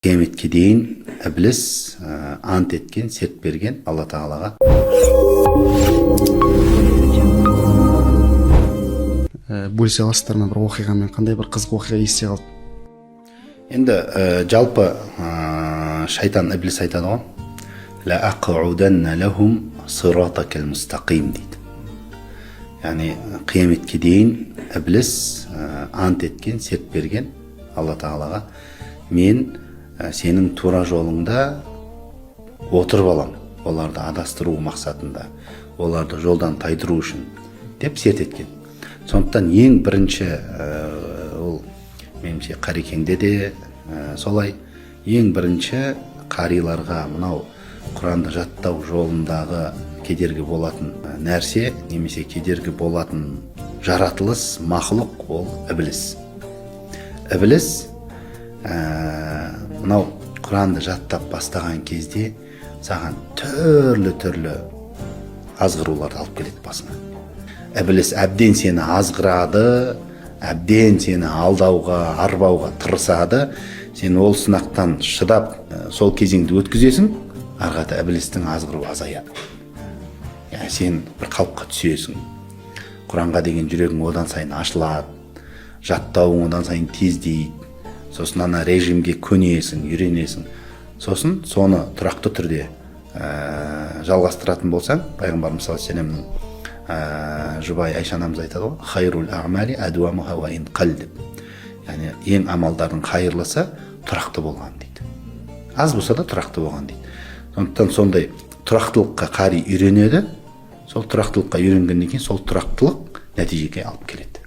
Кияметке дейін ібліс ант еткен, серт берген Алла Тағалаға. Бөлісе аласыздар ма бір оқиғамен, қандай бір қызық оқиға есте қалды? Енді жалпы шайтан, ібліс айтады ғой, «Ла ақуданна лахум сиратакал мустақим» дейді. Яғни қияметке дейін ібліс ант еткен, серт берген Алла Тағалаға, мен сенің тура жолыңда отырып алам, оларды адастыру мақсатында, оларды жолдан тайдыру үшін деп серт еткен. Сондықтан ең бірінші ол меніңше Қарекеңде де солай, ең бірінші қариларға мынау Құранды жаттау жолындағы кедергі болатын нәрсе, немесе кедергі болатын жаратылыс, мақлұқ ол ібліс. Ібліс мынау Құранды жаттап бастаған кезде саған түрлі азғыруларды алып келеді басына. Ібліс әбден сені азғырады, әбден сені алдауға, арбауға тырысады. Сен ол сынақтан шыдап сол кезеңді өткізесің, арғата іблістің азғыру азаяды. Сен бір қалыпқа түсесің. Құранға деген жүрегің одан сайын ашылады, жаттауың одан сайын тездейді. Сосын ана режимге көнесің, үйренесің. Сосын соны тұрақты түрде жалғастыратын болсаң, пайғамбарымыз саллаллаху алейхи вассалам жұбайы Айша анамыз айтады ғой, «Хайрул аъмали адуамуха ва ин қал» деп. Яғни ең амалдардың қайырлысы тұрақты болған дейді. Аз болса да тұрақты болған дейді. Сондықтан сондай тұрақтылыққа қари үйренеді. Сол тұрақтылыққа үйренгеннен кейін сол тұрақтылық нәтижеге алып келеді.